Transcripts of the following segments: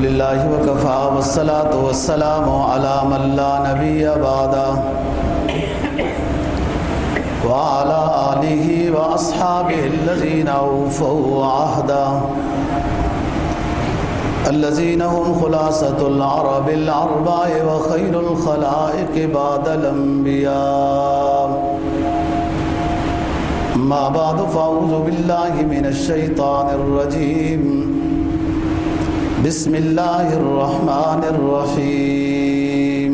لله وكفى والصلاة والسلام على من لا نبي بعده وعلى آله وأصحابه الذين أوفوا عهدا الذين هم خلاصة العرب الأربع وخير الخلائق بعد الأنبياء. ما بعد فأعوذ بالله من الشيطان الرجيم. بسم الله الرحمن الرحيم.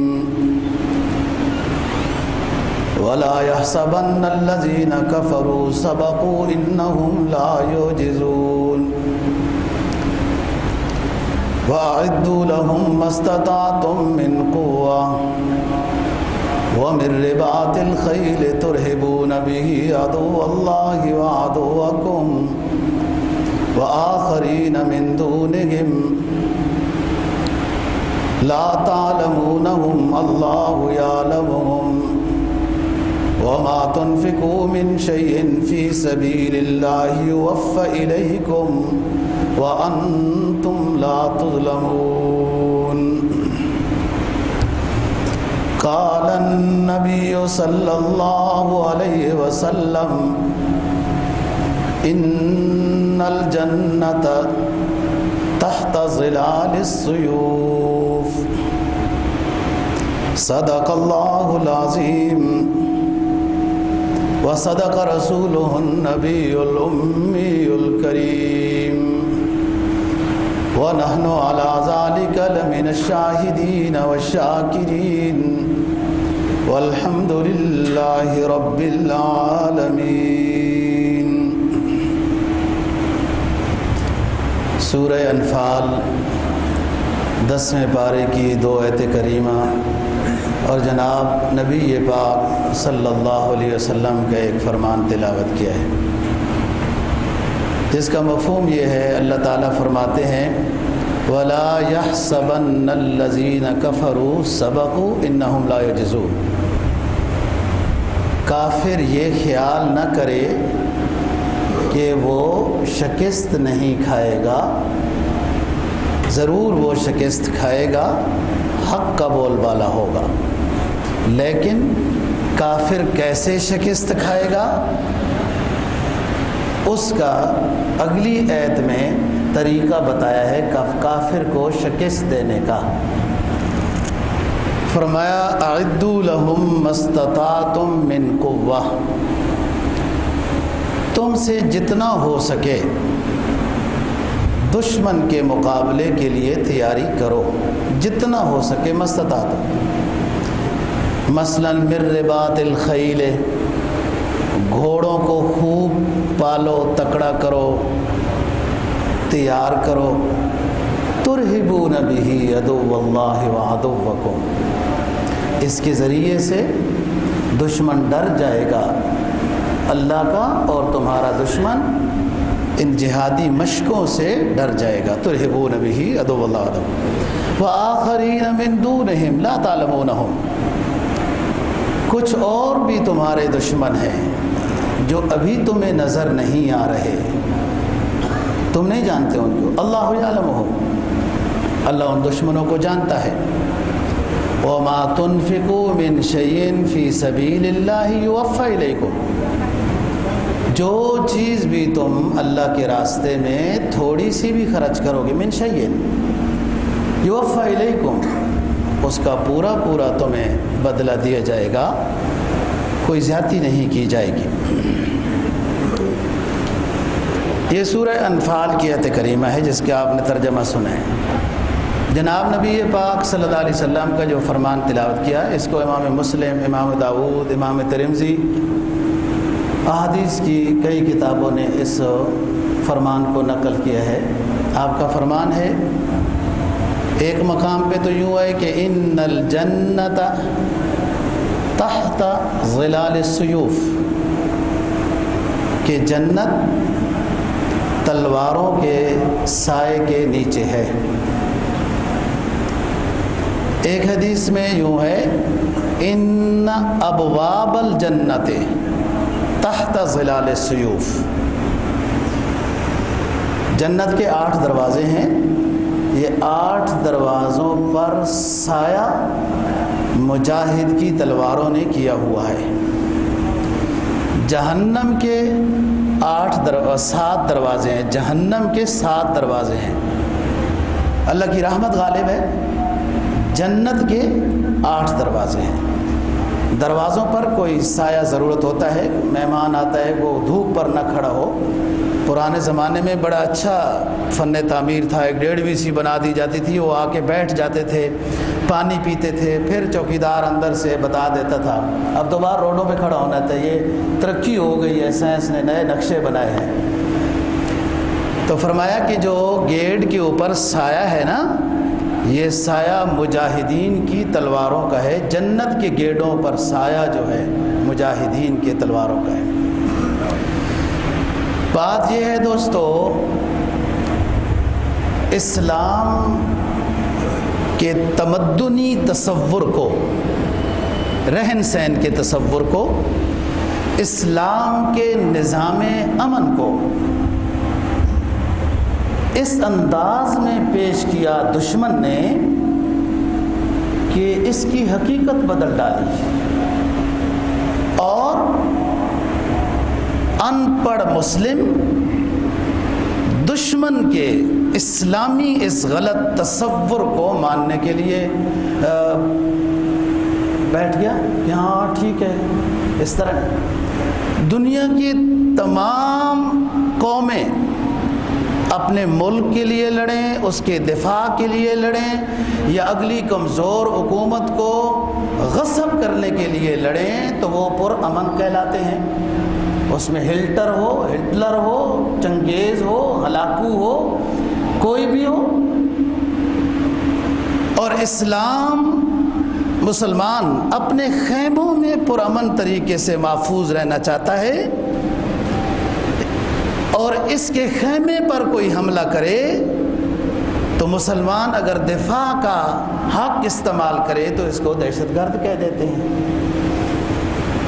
ولا يحسبن الذين كفروا سبقوا إنهم لا يعجزون. وأعدوا لهم ما استطعتم من قوة ومن رباط الخيل ترهبون به عدو الله وعدوكم وآخرين من دونهم لا تعلمونهم الله يعلمهم. وما تنفقوا من شيء في سبيل الله يوفى إليكم وأنتم لا تظلمون. قال النبي صلى الله عليه وسلم إن الجنة تحت ظلال السيوف. صدق الله العظيم وصدق رسوله النبي الأمي الكريم ونحن على ذلك لمن الشاهدين والشاكرين والحمد لله رب العالمين. سورہ انفال 10ویں پارے کی 2 آیت کریمہ اور جناب نبی پاک صلی اللہ علیہ وسلم کا ایک فرمان تلاوت کیا ہے، جس کا مفہوم یہ ہے، اللہ تعالیٰ فرماتے ہیں وَلَا يَحْسَبَنَّ الَّذِينَ كَفَرُوا سَبَقُوا إِنَّهُمْ لَا يَعْجِزُونَ. کافر یہ خیال نہ کرے کہ وہ شکست نہیں کھائے گا، ضرور وہ شکست کھائے گا، حق کا بول بالا ہوگا. لیکن کافر کیسے شکست کھائے گا، اس کا اگلی آیت میں طریقہ بتایا ہے کافر کو شکست دینے کا. فرمایا اعدوا لهم ما استطعتم من قوة. تم سے جتنا ہو سکے دشمن کے مقابلے کے لیے تیاری کرو، جتنا ہو سکے مستطاعتم. مثلا من رباط الخیل، گھوڑوں کو خوب پالو، تکڑا کرو، تیار کرو. ترہبون بہ عدو اللہ وعدوکم. اس کے ذریعے سے دشمن ڈر جائے گا اللہ کا اور تمہارا دشمن ان جہادی مشقوں سے ڈر جائے گا. ترہبون بہ عدو اللہ وعدوکم وآخرین من دونہم لا تعلمونہم. کچھ اور بھی تمہارے دشمن ہیں جو ابھی تمہیں نظر نہیں آ رہے، تم نہیں جانتے ان کو. اللہ یعلمہم، اللہ ان دشمنوں کو جانتا ہے. وما تنفقوا من شیء فی سبیل اللہ یوفی الیکم. جو چیز بھی تم اللہ کے راستے میں تھوڑی سی بھی خرچ کرو گے، من شیء یوفی الیکم، اس کا پورا پورا تمہیں بدلہ دیا جائے گا، کوئی زیادتی نہیں کی جائے گی. یہ سورہ انفال کی آیت کریمہ ہے جس کا آپ نے ترجمہ سنا ہے. جناب نبی پاک صلی اللہ علیہ وسلم کا جو فرمان تلاوت کیا، اس کو امام مسلم، امام داؤد، امام ترمذی، احادیث کی کئی کتابوں نے اس فرمان کو نقل کیا ہے. آپ کا فرمان ہے، ایک مقام پہ تو یوں ہے کہ ان الجنت تحت ظلال السیوف، کہ جنت تلواروں کے سائے کے نیچے ہے. ایک حدیث میں یوں ہے ان ابواب الجنت تحت ظلال السیوف، جنت کے 8 دروازے ہیں، یہ 8 دروازوں پر سایہ مجاہد کی تلواروں نے کیا ہوا ہے۔ جہنم کے 7 دروازے ہیں، جہنم کے 7 دروازے ہیں۔ اللہ کی رحمت غالب ہے، جنت کے 8 دروازے ہیں۔ دروازوں پر کوئی سایہ ضرورت ہوتا ہے، مہمان آتا ہے وہ دھوپ پر نہ کھڑا ہو۔ پرانے زمانے میں بڑا اچھا فن تعمیر تھا، ایک ڈیڑھ سی بنا دی جاتی تھی، وہ آ کے بیٹھ جاتے تھے، پانی پیتے تھے، پھر چوکیدار اندر سے بتا دیتا تھا۔ اب تو باہر روڈوں پہ کھڑا ہونا تھا، یہ ترقی ہو گئی ہے، سائنس نے نئے نقشے بنائے ہیں۔ تو فرمایا کہ جو گیٹ کے اوپر سایہ ہے نا، یہ سایہ مجاہدین کی تلواروں کا ہے۔ جنت کے گیٹوں پر سایہ جو ہے مجاہدین کے تلواروں کا ہے۔ بات یہ ہے دوستو، اسلام کے تمدنی تصور کو، رہن سہن کے تصور کو، اسلام کے نظام امن کو اس انداز میں پیش کیا دشمن نے کہ اس کی حقیقت بدل ڈالی، اور ان پڑھ مسلم دشمن کے اسلامی اس غلط تصور کو ماننے کے لیے بیٹھ گیا کہ ہاں ٹھیک ہے اس طرح۔ دنیا کی تمام قومیں اپنے ملک کے لیے لڑیں، اس کے دفاع کے لیے لڑیں، یا اگلی کمزور حکومت کو غصب کرنے کے لیے لڑیں، تو وہ پرامن کہلاتے ہیں۔ اس میں ہٹلر ہو، چنگیز ہو، ہلاکو ہو، کوئی بھی ہو۔ اور اسلام، مسلمان اپنے خیموں میں پرامن طریقے سے محفوظ رہنا چاہتا ہے، اور اس کے خیمے پر کوئی حملہ کرے تو مسلمان اگر دفاع کا حق استعمال کرے تو اس کو دہشت گرد کہہ دیتے ہیں۔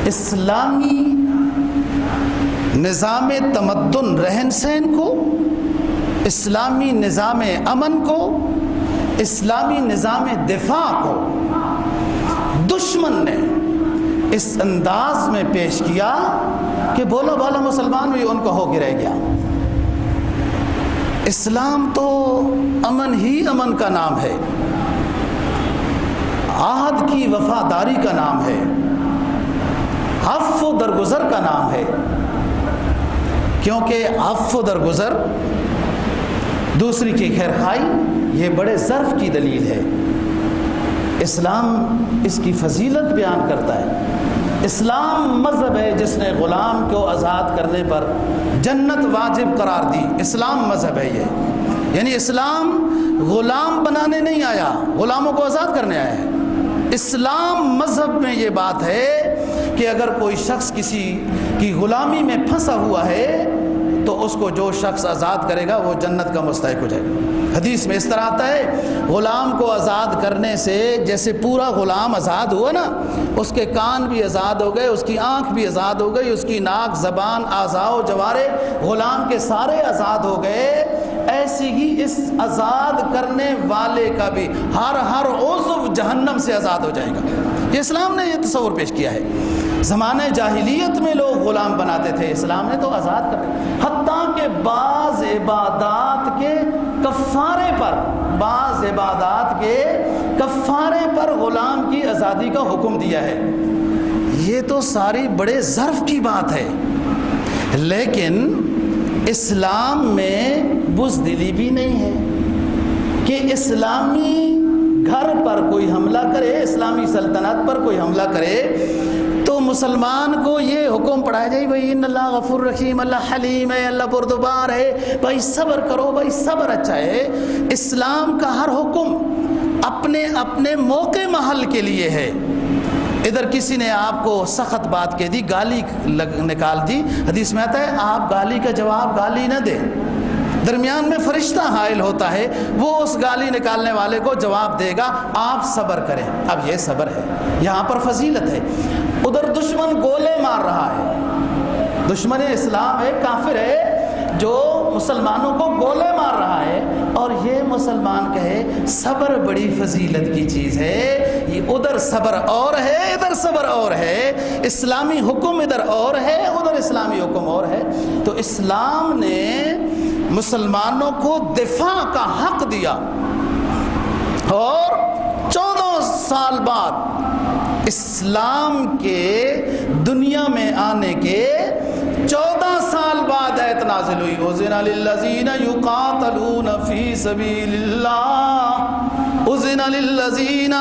اسلامی نظام تمدن رہن سہن کو، اسلامی نظام امن کو، اسلامی نظام دفاع کو دشمن نے اس انداز میں پیش کیا کہ بولا بالا مسلمان بھی ان کو ہو کے رہ گیا۔ اسلام تو امن ہی امن کا نام ہے، عہد کی وفاداری کا نام ہے، عفو درگزر کا نام ہے، کیونکہ عفو درگزر، دوسری کی خیر خواہی، یہ بڑے ظرف کی دلیل ہے۔ اسلام اس کی فضیلت بیان کرتا ہے۔ اسلام مذہب ہے جس نے غلام کو آزاد کرنے پر جنت واجب قرار دی۔ اسلام مذہب ہے یہ، یعنی اسلام غلام بنانے نہیں آیا، غلاموں کو آزاد کرنے آیا ہے۔ اسلام مذہب میں یہ بات ہے کہ اگر کوئی شخص کسی کی غلامی میں پھنسا ہوا ہے تو اس کو جو شخص آزاد کرے گا وہ جنت کا مستحق ہو جائے گا۔ حدیث میں اس طرح آتا ہے، غلام کو آزاد کرنے سے جیسے پورا غلام آزاد ہوا نا، اس کے کان بھی آزاد ہو گئے، اس کی آنکھ بھی آزاد ہو گئی، اس کی ناک، زبان، اعضاء و جوارے غلام کے سارے آزاد ہو گئے، ایسی ہی اس آزاد کرنے والے کا بھی ہر عضو جہنم سے آزاد ہو جائے گا۔ یہ اسلام نے یہ تصور پیش کیا ہے۔ زمانہ جاہلیت میں لوگ غلام بناتے تھے، اسلام نے تو آزاد کر دیا۔ حتیٰ کہ بعض عبادات کے کفارے پر، بعض عبادات کے کفارے پر غلام کی آزادی کا حکم دیا ہے۔ یہ تو ساری بڑے ظرف کی بات ہے، لیکن اسلام میں بزدلی بھی نہیں ہے کہ اسلامی گھر پر کوئی حملہ کرے، اسلامی سلطنت پر کوئی حملہ کرے تو مسلمان کو یہ حکم پڑھایا جائے، بھائی ان اللہ غفور رحیم، اللہ حلیم ہے، اللہ بردبار ہے، بھائی صبر کرو، بھائی صبر اچھا ہے۔ اسلام کا ہر حکم اپنے اپنے موقع محل کے لیے ہے۔ ادھر کسی نے آپ کو سخت بات کہہ دی، گالی نکال دی، حدیث میں آتا ہے آپ گالی کا جواب گالی نہ دیں، درمیان میں فرشتہ حائل ہوتا ہے، وہ اس گالی نکالنے والے کو جواب دے گا، آپ صبر کریں۔ اب یہ صبر ہے، یہاں پر فضیلت ہے۔ ادھر دشمن گولے مار رہا ہے، دشمن اسلام ہے، کافر ہے، جو مسلمانوں کو گولے مار رہا ہے، اور یہ مسلمان کہے صبر بڑی فضیلت کی چیز ہے، یہ ادھر صبر اور ہے ادھر صبر اور ہے، اسلامی حکم ادھر اور ہے ادھر اسلامی حکم اور ہے۔ تو اسلام نے مسلمانوں کو دفاع کا حق دیا، اور 14 سال بعد اسلام کے دنیا میں آنے کے 14 سال بعد آیت نازل ہوئی، اذن للذین یقاتلون فی سبیل اللہ، اذن للذین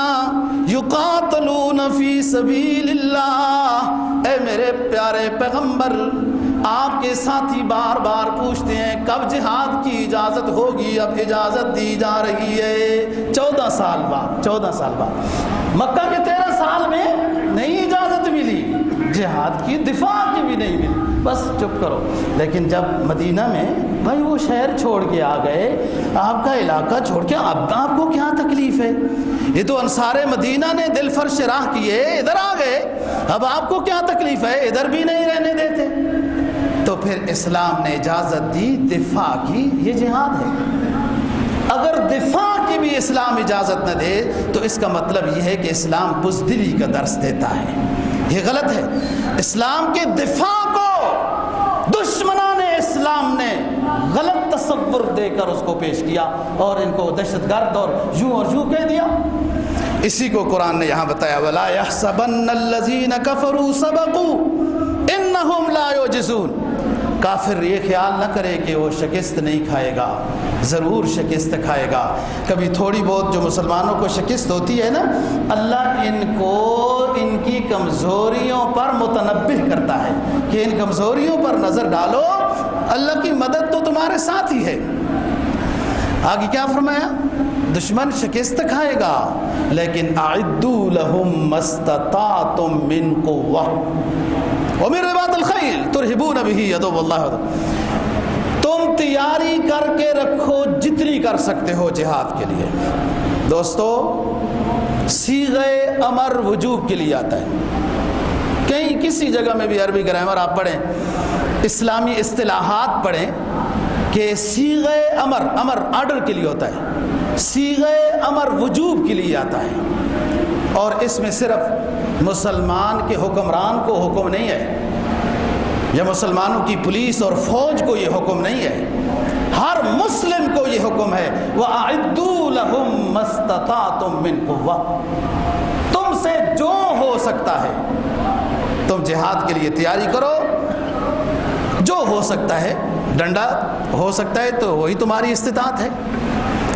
یقاتلون فی سبیل اللہ۔ اے میرے پیارے پیغمبر، آپ کے ساتھی بار بار پوچھتے ہیں کب جہاد کی اجازت ہوگی، اب اجازت دی جا رہی ہے 14 سال بعد۔ 14 سال بعد مکہ کے 13 سال میں نہیں اجازت ملی، جہاد کی دفاع کی بھی نہیں ملی، بس چپ کرو۔ لیکن جب مدینہ میں بھائی وہ شہر چھوڑ کے آ گئے، آپ کا علاقہ چھوڑ کے، اب آپ کو کیا تکلیف ہے؟ یہ تو انصار مدینہ نے دل فرش راہ کیے، ادھر آ گئے، اب آپ کو کیا تکلیف ہے؟ ادھر بھی نہیں رہنے دیتے۔ تو پھر اسلام نے اجازت دی دفاع کی، یہ جہاد ہے۔ اگر دفاع کی بھی اسلام اجازت نہ دے تو اس کا مطلب یہ ہے کہ اسلام بزدلی کا درس دیتا ہے، یہ غلط ہے۔ اسلام کے دفاع کو دشمنان اسلام نے غلط تصور دے کر اس کو پیش کیا، اور ان کو دہشت گرد اور یوں کہہ دیا۔ اسی کو قرآن نے یہاں بتایا، وَلَا يَحْسَبَنَّ الَّذِينَ كَفَرُوا سَبَقُوا إِنَّهُمْ لَا يُعْجِزُونَ۔ کافر یہ خیال نہ کرے کہ وہ شکست نہیں کھائے گا، ضرور شکست کھائے گا۔ کبھی تھوڑی بہت جو مسلمانوں کو شکست ہوتی ہے نا، اللہ ان کو ان کی کمزوریوں پر متنبہ کرتا ہے کہ ان کمزوریوں پر نظر ڈالو، اللہ کی مدد تو تمہارے ساتھ ہی ہے۔ آگے کیا فرمایا؟ دشمن شکست کھائے گا، لیکن اعدوا لهم ما استطعتم من قوة ومن رباط الخیل ترہبون بہ عدو اللہ۔ تم تیاری کر کے رکھو جتنی کر سکتے ہو جہاد کے لیے۔ دوستو، صیغہ امر وجوب کے لیے آتا ہے، کہیں کسی جگہ میں بھی عربی گرامر آپ پڑھیں، اسلامی اصطلاحات پڑھیں کہ صیغہ امر آرڈر کے لیے ہوتا ہے، صیغہ امر وجوب کے لیے آتا ہے، اور اس میں صرف مسلمان کے حکمران کو حکم نہیں ہے، یا مسلمانوں کی پولیس اور فوج کو یہ حکم نہیں ہے، ہر مسلم کو یہ حکم ہے، وَأَعِدُّوا لَهُم مَّا اسْتَطَعْتُم مِّن قُوَّةٍ۔ تم سے جو ہو سکتا ہے تم جہاد کے لیے تیاری کرو، جو ہو سکتا ہے، ڈنڈا ہو سکتا ہے تو وہی تمہاری استطاعت ہے،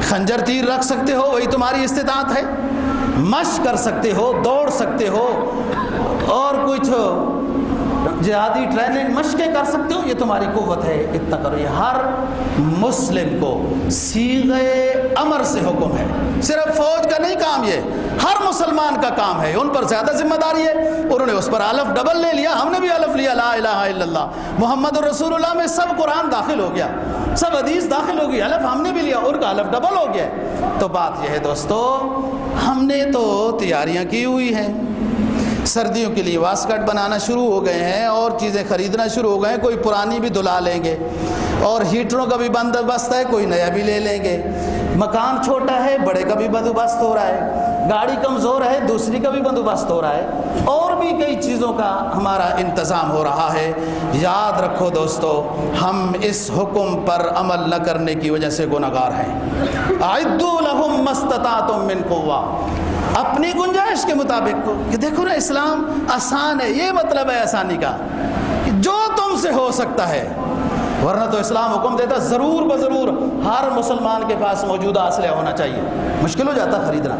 خنجر تیر رکھ سکتے ہو وہی تمہاری استطاعت ہے، مشق کر سکتے ہو، دوڑ سکتے ہو، اور کچھ جہادی ٹریننگ مشقیں کر سکتے ہو، یہ تمہاری قوت ہے، اتنا کرو۔ یہ ہر مسلم کو صیغہ امر سے حکم ہے، صرف فوج کا نہیں کام، یہ ہر مسلمان کا کام ہے، ان پر زیادہ ذمہ داری ہے۔ انہوں نے اس پر الف ڈبل لے لیا، ہم نے بھی الف لیا، لا الہ الا اللہ محمد رسول اللہ میں سب قرآن داخل ہو گیا، سب حدیث داخل ہو گئی، الف ہم نے بھی لیا، ان کا الف ڈبل ہو گیا۔ تو بات یہ ہے دوستو، ہم نے تو تیاریاں کی ہوئی ہیں، سردیوں کے لیے واسکٹ بنانا شروع ہو گئے ہیں، اور چیزیں خریدنا شروع ہو گئے ہیں، کوئی پرانی بھی دھلا لیں گے، اور ہیٹروں کا بھی بندوبست ہے، کوئی نیا بھی لے لیں گے، مکان چھوٹا ہے بڑے کا بھی بندوبست ہو رہا ہے، گاڑی کمزور ہے دوسری کا بھی بندوبست ہو رہا ہے، اور بھی کئی چیزوں کا ہمارا انتظام ہو رہا ہے۔ یاد رکھو دوستو، ہم اس حکم پر عمل نہ کرنے کی وجہ سے گنہگار ہیں۔ اعدوا لهم ما استطعتم من قوة، اپنی گنجائش کے مطابق کہ دیکھو نا، اسلام آسان ہے، یہ مطلب ہے آسانی کا، جو تم سے ہو سکتا ہے، ورنہ تو اسلام حکم دیتا ضرور بضرور ہر مسلمان کے پاس موجودہ اسلحہ ہونا چاہیے، مشکل ہو جاتا خریدنا۔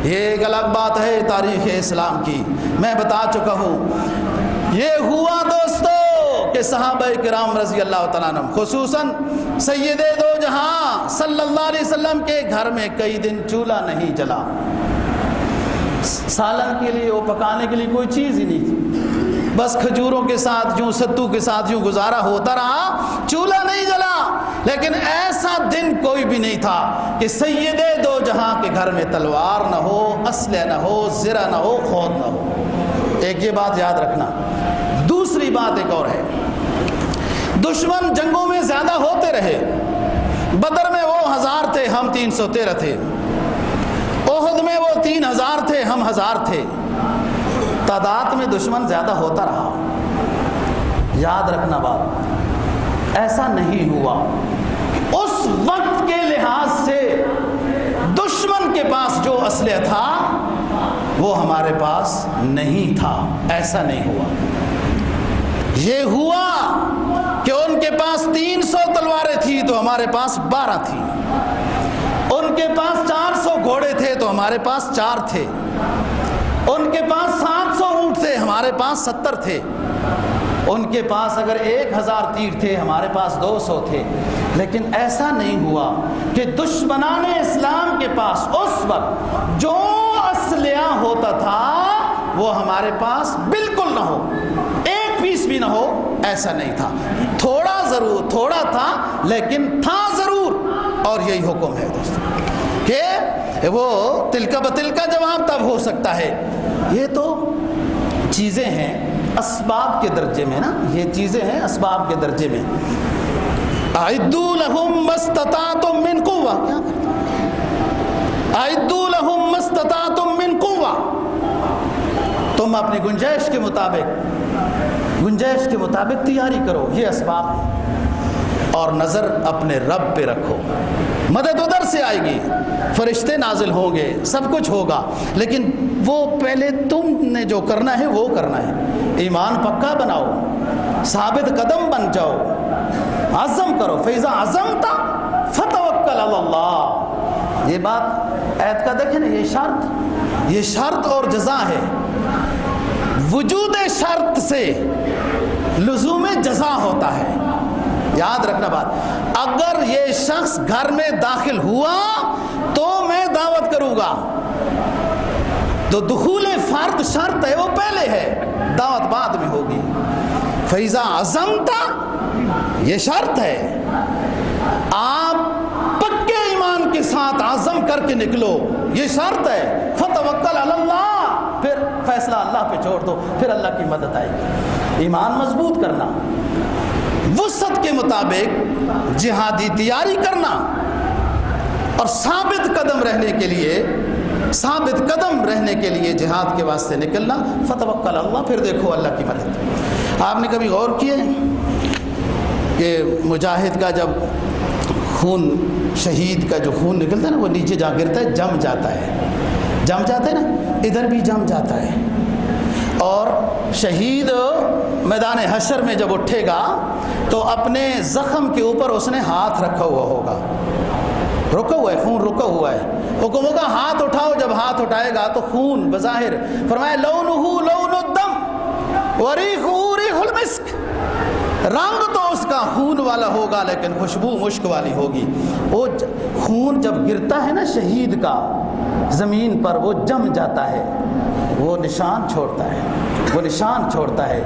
یہ ایک الگ بات ہے تاریخ اسلام کی، میں بتا چکا ہوں۔ یہ ہوا دوستو کہ صحابہ کرام رضی اللہ تعالیٰ عنہ، خصوصاً سید دو جہاں صلی اللہ علیہ وسلم کے گھر میں کئی دن چولہا نہیں جلا، سالن کے لیے وہ پکانے کے لیے کوئی چیز ہی نہیں تھی، بس کھجوروں کے ساتھ یوں ستو کے ساتھ یوں گزارا ہوتا رہا، چولہا نہیں جلا۔ لیکن ایسا دن کوئی بھی نہیں تھا کہ سید دو جہاں کے گھر میں تلوار نہ ہو، اسلحہ نہ ہو، زرہ نہ ہو، خود نہ ہو۔ ایک یہ بات یاد رکھنا۔ دوسری بات ایک اور ہے، دشمن جنگوں میں زیادہ ہوتے رہے، بدر میں وہ 1000 تھے، ہم 313 تھے، احد میں وہ 3000 تھے، ہم 1000 تھے، تعداد میں دشمن زیادہ ہوتا رہا۔ یاد رکھنا بات، ایسا نہیں ہوا اس وقت کے لحاظ سے دشمن کے پاس جو اسلحہ تھا وہ ہمارے پاس نہیں تھا، ایسا نہیں ہوا۔ یہ ہوا کہ ان کے پاس 300 تلواریں تھی تو ہمارے پاس 12 تھی، ان کے پاس 400 گھوڑے تھے تو ہمارے پاس 4 تھے، ان کے پاس 700 اونٹ تھے ہمارے پاس 70 تھے، ان کے پاس اگر 1000 تیر تھے ہمارے پاس 200 تھے۔ لیکن ایسا نہیں ہوا کہ دشمنان اسلام کے پاس اس وقت جو اسلحہ ہوتا تھا وہ ہمارے پاس بالکل نہ ہو، ایک پیس بھی نہ ہو، ایسا نہیں تھا۔ تھوڑا ضرور، تھوڑا تھا لیکن تھا ضرور، اور یہی حکم ہے دوستو کہ وہ تلکا بتلکا جواب تب ہو سکتا ہے۔ یہ تو چیزیں ہیں اسباب کے درجے میں نا، یہ چیزیں ہیں اسباب کے درجے میں۔ اعدوا لهم ما استطعتم من قوة، کیا اعدوا لهم ما استطعتم من قوة، تم اپنی گنجائش کے مطابق تیاری کرو، یہ اسباب ہیں۔ اور نظر اپنے رب پہ رکھو، مدد ادھر سے آئے گی، فرشتے نازل ہوں گے، سب کچھ ہوگا، لیکن وہ پہلے تم نے جو کرنا ہے وہ کرنا ہے۔ ایمان پکا بناؤ، ثابت قدم بن جاؤ، عزم کرو، فیضا عزمتا فتوکل علی اللہ۔ یہ بات آیت کا دیکھیں نا، یہ شرط اور جزا ہے۔ وجود شرط سے لزوم جزا ہوتا ہے، یاد رکھنا بات۔ اگر یہ شخص گھر میں داخل ہوا تو میں دعوت کروں گا، تو دخول فرد شرط ہے، وہ پہلے ہے، دعوت بعد میں ہوگی۔ فیضا عزمتا یہ شرط ہے، آپ پکے ایمان کے ساتھ عزم کر کے نکلو، یہ شرط ہے۔ فتوکل علی اللہ، پھر فیصلہ اللہ پہ چھوڑ دو، پھر اللہ کی مدد آئے گی۔ ایمان مضبوط کرنا، وسعت کے مطابق جہادی تیاری کرنا، اور ثابت قدم رہنے کے لیے جہاد کے واسطے نکلنا۔ فتوکل اللہ، پھر دیکھو اللہ کی مدد۔ آپ نے کبھی غور کیا کہ مجاہد کا جب خون، شہید کا جو خون نکلتا ہے نا، وہ نیچے جا گرتا ہے، جم جاتا ہے نا، ادھر بھی جم جاتا ہے۔ اور شہید میدان حشر میں جب اٹھے گا تو اپنے زخم کے اوپر اس نے ہاتھ رکھا ہوا ہوگا، رکا ہوا ہے، خون رکا ہوا ہے، حکم ہوگا ہاتھ اٹھاؤ۔ جب ہاتھ اٹھائے گا تو خون بظاہر فرمایا لونہ لون الدم وریحہ ریح المسک، رنگ تو اس کا خون والا ہوگا لیکن خوشبو مشک والی ہوگی۔ وہ خون جب گرتا ہے نا شہید کا زمین پر، وہ جم جاتا ہے، وہ نشان چھوڑتا ہے،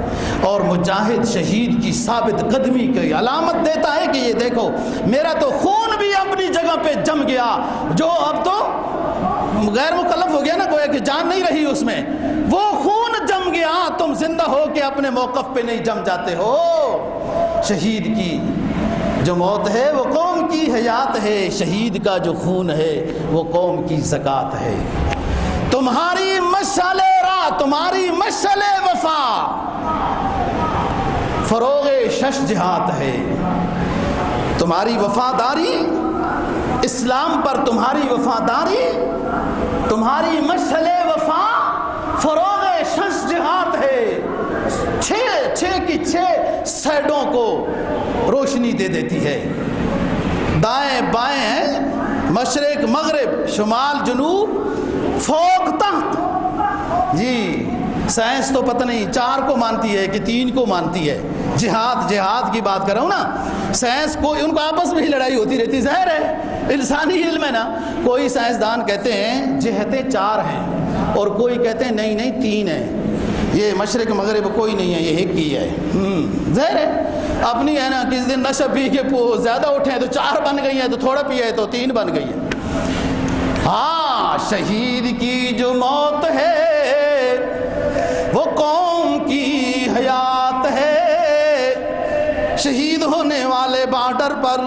اور مجاہد شہید کی ثابت قدمی کی علامت دیتا ہے کہ یہ دیکھو میرا تو خون بھی اپنی جگہ پہ جم گیا، جو اب تو غیر مکلف ہو گیا نا، گویا کہ جان نہیں رہی اس میں، وہ خون جم گیا، تم زندہ ہو کے اپنے موقف پہ نہیں جم جاتے ہو۔ شہید کی جو موت ہے وہ قوم کی حیات ہے، شہید کا جو خون ہے وہ قوم کی زکات ہے۔ تمہاری مشعل راہ، تمہاری مشعل وفا فروغ شش جہات ہے، تمہاری وفاداری اسلام پر، تمہاری وفاداری، تمہاری مشعل وفا فروغ شش جہات ہے، چھ کی 6 سائڈوں کو روشنی دے دیتی ہے، دائیں بائیں ہیں، مشرق مغرب، شمال جنوب، فوق تحت۔ جی سائنس تو پتہ نہیں 4 کو مانتی ہے کہ 3 کو مانتی ہے، جہاد کی بات کر رہا ہوں نا، سائنس کو ان کو آپس میں ہی لڑائی ہوتی رہتی، ظاہر ہے انسانی علم ہے نا۔ کوئی سائنسدان کہتے ہیں جہتیں 4 ہیں، اور کوئی کہتے ہیں نہیں 3 ہیں، یہ مشرق مغرب کوئی نہیں ہے، یہ ایک ہی ہے۔ ظاہر ہے اپنی ہے نا، کس دن نشہ پی کے زیادہ اٹھے ہیں تو 4 بن گئی ہیں، تو تھوڑا پیا ہے تو 3 بن گئی ہے۔ ہاں شہید کی جو موت ہے وہ قوم کی حیات ہے، شہید ہونے والے بارڈر پر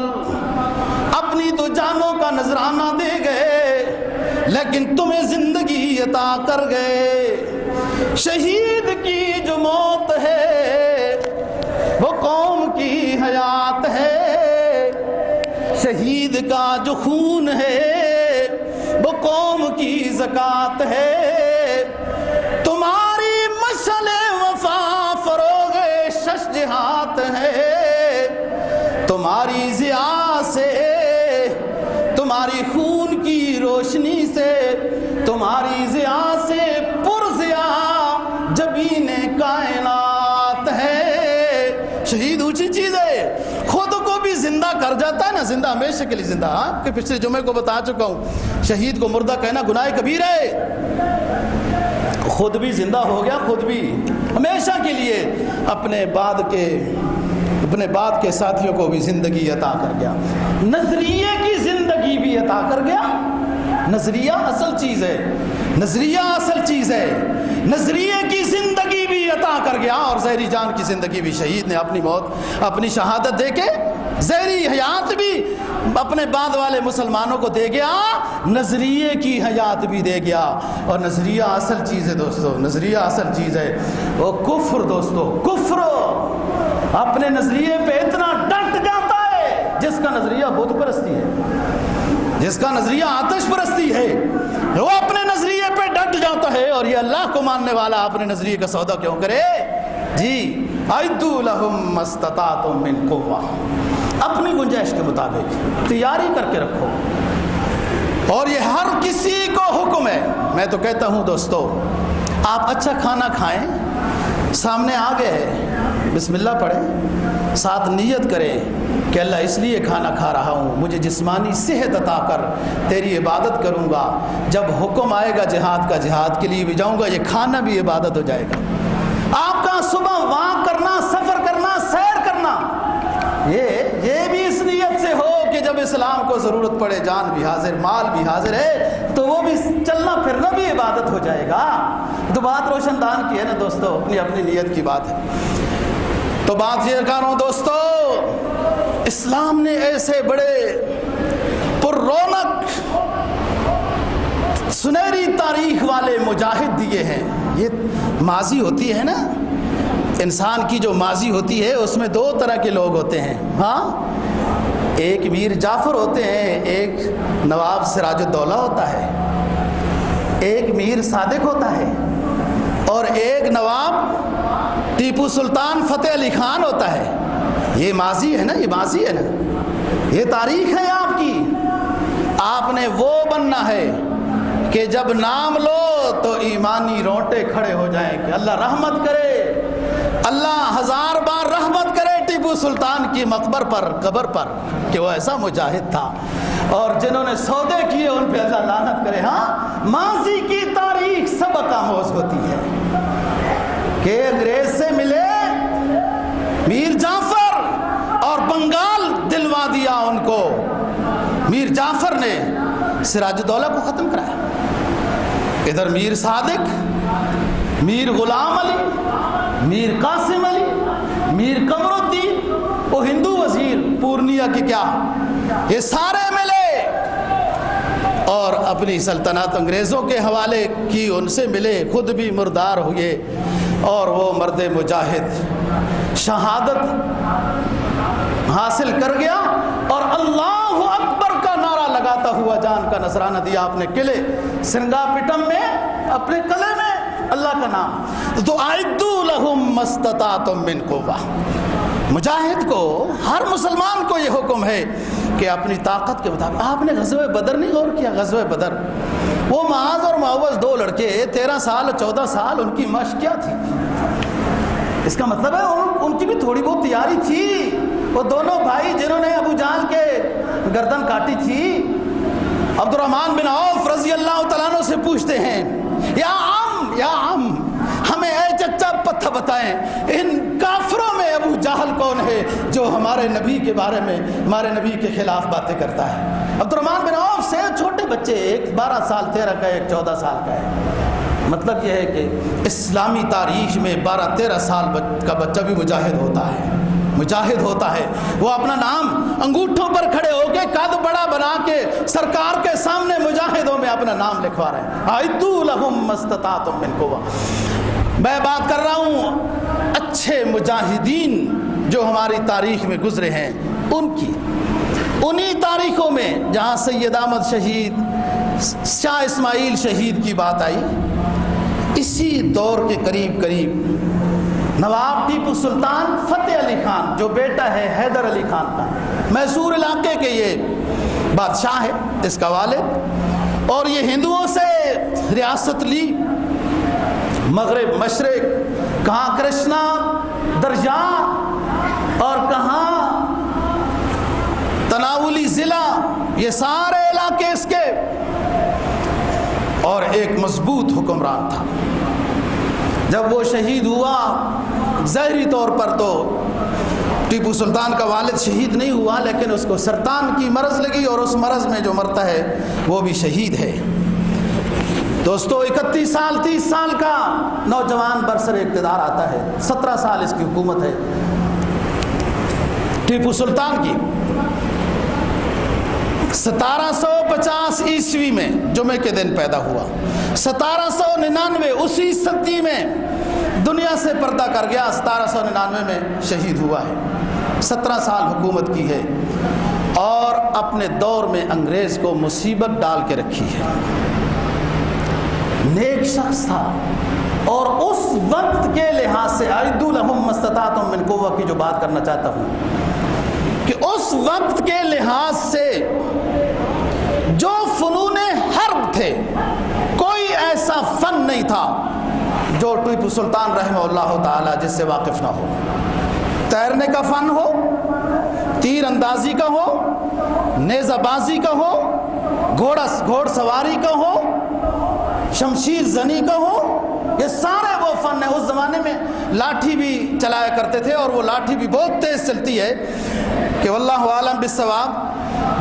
اپنی تو جانوں کا نذرانہ دے گئے لیکن تمہیں زندگی عطا کر گئے۔ شہید کی جو موت ہے وہ قوم کی حیات ہے، شہید کا جو خون ہے وہ قوم کی زکوٰۃ ہے۔ تمہاری مشعل وفا فروغ شش جہات ہے، تمہاری ضیاء سے، تمہاری خون کی روشنی سے، تمہاری ضیاء سے پرضیاء جبین کائنات ہے۔ شہید اونچی چیز ہے، خود کو بھی زندہ کر جاتا ہے نا، زندہ ہمیشہ کے لیے زندہ۔ آپ کے پچھلے جمعے کو بتا چکا ہوں، شہید کو مردہ کہنا گناہ کبیر ہے۔ خود بھی زندہ ہو گیا، خود بھی ہمیشہ کے لیے اپنے بعد کے ساتھیوں کو بھی زندگی عطا کر گیا، نظریے کی زندگی بھی عطا کر گیا۔ نظریہ اصل چیز ہے، نظریہ اصل چیز ہے، نظریے کی زندگی بھی عطا کر گیا، اور ظاہری جان کی زندگی بھی شہید نے اپنی موت، اپنی شہادت دے کے ظاہری حیات بھی اپنے بعد والے مسلمانوں کو دے گیا، نظریے کی حیات بھی دے گیا۔ اور نظریہ اصل چیز ہے دوستو، نظریہ اصل چیز ہے۔ وہ کفر دوستو، کفر اپنے نظریے پہ اتنا ڈٹ جاتا ہے، جس کا نظریہ بت پرستی ہے، جس کا نظریہ آتش پرستی ہے، وہ اپنے نظریے پہ ڈٹ جاتا ہے۔ اور یہ اللہ کو ماننے والا اپنے نظریے کا سودا کیوں کرے؟ جی اعدوا لهم ما استطعتم من قوة، اپنی گنجائش کے مطابق تیاری کر کے رکھو۔ اور یہ ہر کسی کو حکم ہے۔ میں تو کہتا ہوں دوستو، آپ اچھا کھانا کھائیں، سامنے آ گئے، بسم اللہ پڑھیں، ساتھ نیت کریں کہ اللہ اس لیے کھانا کھا رہا ہوں، مجھے جسمانی صحت عطا کر، تیری عبادت کروں گا، جب حکم آئے گا جہاد کا، جہاد کے لیے بھی جاؤں گا، یہ کھانا بھی عبادت ہو جائے گا۔ آپ کا صبح واک کرنا، سفر کرنا، سیر کرنا، یہ بھی اس نیت سے ہو کہ جب اسلام کو ضرورت پڑے، جان بھی حاضر، مال بھی حاضر ہے، تو وہ بھی چلنا پھرنا بھی عبادت ہو جائے گا۔ تو بات روشن دان کی ہے نا دوستو، اپنی اپنی نیت کی بات ہے۔ تو بات یہ کر رہا ہوں دوستو، اسلام نے ایسے بڑے پر رونق سنہری تاریخ والے مجاہد دیے ہیں۔ یہ ماضی ہوتی ہے نا، انسان کی جو ماضی ہوتی ہے اس میں دو طرح کے لوگ ہوتے ہیں، ہاں، ایک میر جعفر ہوتے ہیں، ایک نواب سراج الدولہ ہوتا ہے، ایک میر صادق ہوتا ہے، اور ایک نواب ٹیپو سلطان فتح علی خان ہوتا ہے۔ یہ ماضی ہے نا، یہ ماضی ہے نا، یہ تاریخ ہے آپ کی۔ آپ نے وہ بننا ہے کہ جب نام لو تو ایمانی رونٹے کھڑے ہو جائیں کہ اللہ رحمت کرے، اللہ ہزار بار رحمت کرے ٹیپو سلطان کی مقبر پر، قبر پر، کہ وہ ایسا مجاہد تھا، اور جنہوں نے سودے کیے ان پہ اللہ لعنت کرے۔ ہاں، ماضی کی تاریخ سبق آموز ہوتی ہے کہ انگریز سے ملے میر جعفر اور بنگال دلوا دیا ان کو، میر جعفر نے سراج الدولہ کو ختم کرایا، ادھر میر صادق، میر غلام علی، میر قاسم علی، میر قمر الدین، وہ ہندو وزیر پورنیا کی کیا، یہ سارے ملے اور اپنی سلطنت انگریزوں کے حوالے کی، ان سے ملے، خود بھی مردار ہوئے، اور وہ مرد مجاہد شہادت حاصل کر گیا، اور اللہ اکبر کا نعرہ لگاتا ہوا جان کا نذرانہ دیا اپنے قلعے سرنگا پٹم میں، اپنے قلعے میں اللہ کا نام۔ تو اعدوا لهم ما استطعتم من قوة، مجاہد کو، ہر مسلمان کو یہ حکم ہے کہ اپنی طاقت کے مطابق۔ آپ نے غزوہ بدر نہیں غور کیا؟ غزوہ بدر، وہ معاذ اور معوذ دو لڑکے، 13 سال 14 سال، ان کی مشق کیا تھی؟ اس کا مطلب ہے ان کی بھی تھوڑی بہت تیاری تھی۔ وہ دونوں بھائی جنہوں نے ابو جہل کے گردن کاٹی تھی، عبد الرحمن بن عوف رضی اللہ تعالیٰ عنہ سے پوچھتے ہیں، یا عم ہمیں اے چچا پتہ بتائیں، ان کافروں میں ابو جہل کون ہے جو ہمارے نبی کے بارے میں، ہمارے نبی کے خلاف باتیں کرتا ہے؟ عبد الرحمن بن عوف سے چھوٹے بچے، ایک 12 سال 13 کا ہے، ایک 14 سال کا ہے۔ مطلب یہ ہے کہ اسلامی تاریخ میں 12-13 سال کا بچہ بھی مجاہد ہوتا ہے، مجاہد ہوتا ہے وہ اپنا نام انگوٹھوں پر کھڑے ہو کے قد بڑا بنا کے سرکار کے سامنے مجاہدوں میں اپنا نام لکھوا رہے ہیں. اعدوا لهم ما استطعتم من قوة. میں بات کر رہا ہوں اچھے مجاہدین جو ہماری تاریخ میں گزرے ہیں ان کی. انہی تاریخوں میں جہاں سید احمد شہید، شاہ اسماعیل شہید کی بات آئی، اسی دور کے قریب نواب ٹیپو سلطان فتح علی خان جو بیٹا ہے حیدر علی خان کا، میسور علاقے کے یہ بادشاہ ہے، اس کا والد، اور یہ ہندوؤں سے ریاست لی، مغرب مشرق، کہاں کرشنا دریا اور کہاں تناولی ضلع، یہ سارے علاقے اس کے، اور ایک مضبوط حکمران تھا. جب وہ شہید ہوا ظاہری طور پر تو ٹیپو سلطان کا والد شہید نہیں ہوا، لیکن اس کو سرطان کی مرض لگی اور اس مرض میں جو مرتا ہے وہ بھی شہید ہے. دوستو 31 سال 30 سال کا نوجوان برسر اقتدار آتا ہے، 17 سال اس کی حکومت ہے ٹیپو سلطان کی. 1750 عیسوی میں جمعے کے دن پیدا ہوا، 1799 اسی صدی میں دنیا سے پردہ کر گیا، 1799 میں شہید ہوا ہے. 17 سال حکومت کی ہے اور اپنے دور میں انگریز کو مصیبت ڈال کے رکھی ہے. نیک شخص تھا اور اس وقت کے لحاظ سے اعدوا لهم ما استطعتم من قوة کی جو بات کرنا چاہتا ہوں کہ اس وقت کے لحاظ سے جو فنون حرب تھے، کوئی ایسا فن نہیں تھا جو ٹیپو سلطان رحمہ اللہ تعالی جس سے واقف نہ ہو. تیرنے کا فن ہو، تیر اندازی کا ہو، نیزہ بازی کا ہو، گھوڑ سواری کا ہو، شمشیر زنی کا ہو، یہ سارے وہ فن ہیں. اس زمانے میں لاٹھی بھی چلایا کرتے تھے اور وہ لاٹھی بھی بہت تیز چلتی ہے کہ واللہ عالم بالصواب.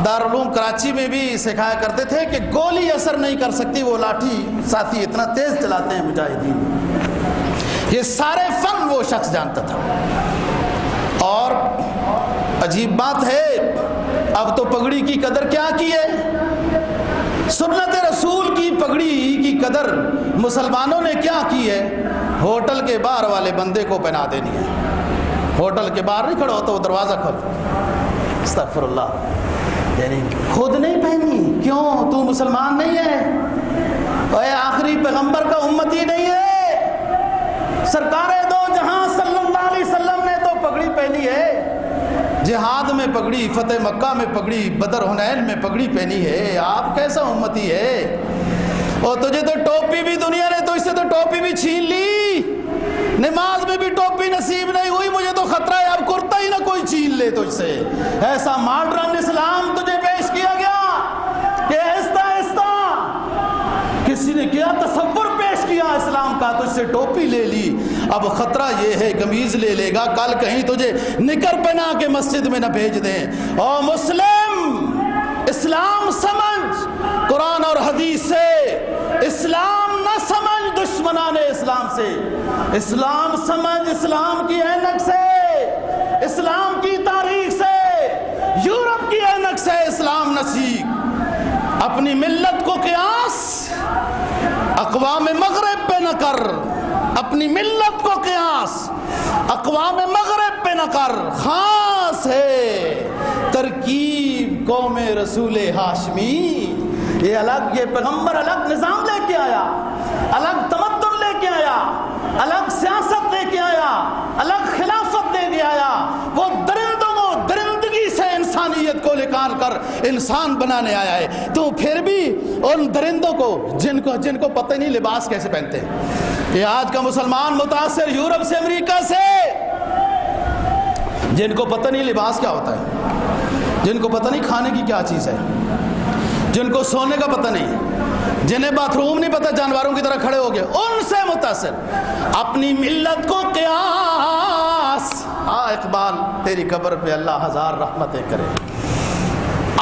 دارالعلوم کراچی میں بھی سکھایا کرتے تھے کہ گولی اثر نہیں کر سکتی، وہ لاٹھی ساتھی اتنا تیز چلاتے ہیں مجاہدین. یہ سارے فن وہ شخص جانتا تھا. اور عجیب بات ہے، اب تو پگڑی کی قدر کیا کی ہے، سنت رسول کی پگڑی کی قدر مسلمانوں نے کیا کی ہے، ہوٹل کے باہر والے بندے کو پہنا دینی ہے. ہوٹل کے باہر نہیں کھڑا ہوتا، وہ دروازہ کھول، استغفر اللہ، یعنی خود نہیں پہنی. کیوں؟ تو مسلمان نہیں ہے، اے آخری پیغمبر کا امتی نہیں ہے. سرکار دو جہاں صلی اللہ علیہ وسلم نے تو پگڑی پہنی ہے، جہاد میں پگڑی، فتح مکہ میں پگڑی، بدر حنین میں پگڑی پہنی ہے. آپ کیسا امتی ہے؟ اور تجھے تو ٹوپی بھی دنیا نے تو اس سے تو ٹوپی بھی چھین لی، نماز میں بھی ٹوپی نصیب نہیں ہوئی. مجھے تو خطرہ ہے اب کرتا ہی نہ کوئی چھین لے تجھ سے. ایسا ماڈرن اسلام تجھے پیش کیا گیا کہ آہستہ آہستہ کسی نے کیا تصور پیش کیا اسلام کا، تجھ سے ٹوپی لے لی. اب خطرہ یہ ہے قمیض لے لے گا، کل کہیں تجھے نکر پہنا کے مسجد میں نہ بھیج دیں. او مسلم، اسلام سمجھ قرآن اور حدیث سے، اسلام نہ سمجھ دشمنان اسلام سے. اسلام سمجھ اسلام کی اینک سے، اسلام کی تاریخ سے، یورپ کی اینک سے اسلام نہ سیکھ. اپنی ملت کو قیاس اقوام مغرب پہ نہ کر، اپنی ملت کو قیاس اقوام مغرب پہ نہ کر. خاص ہے ترکیب قوم رسول ہاشمی. یہ الگ، یہ پیغمبر الگ نظام لے کے آیا، الگ تمدن لے کے آیا، الگ سیاست لے کے آیا، الگ خلافت لے کے آیا. وہ درندگی سے انسانیت کو نکال کر انسان بنانے آیا ہے. تو پھر بھی ان درندوں کو جن کو پتہ نہیں لباس کیسے پہنتے ہیں، یہ آج کا مسلمان متاثر یورپ سے، امریکہ سے، جن کو پتہ نہیں لباس کیا ہوتا ہے، جن کو پتہ نہیں کھانے کی کیا چیز ہے، جن کو سونے کا پتہ نہیں، جنہیں باتھ روم نہیں پتہ، جانوروں کی طرح کھڑے ہو گئے، ان سے متاثر. اپنی ملت کو قیاس، اقبال تیری قبر پہ اللہ ہزار رحمتیں کرے.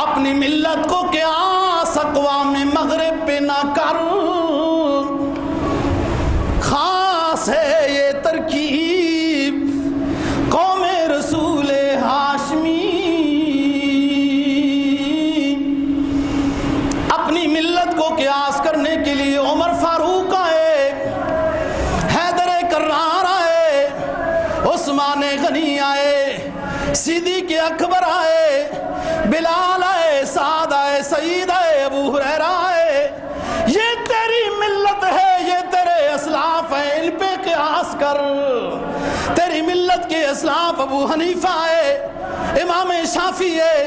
اپنی ملت کو قیاس اقوام مغرب پہ نہ کر. خاص ہے یہ ترکیب قوم رسول قیاس کرنے کے لیے عمر فاروق آئے، حیدر کرار آئے، عثمان غنی آئے، صدیق اکبر آئے، بلال آئے، سعد آئے، سعید آئے، ابو ہریرہ آئے. یہ تیری ملت ہے، یہ تیرے اسلاف ہیں، ان پہ قیاس کر. تیری ملت کے اسلاف ابو حنیفہ ہے، امام شافعی ہے،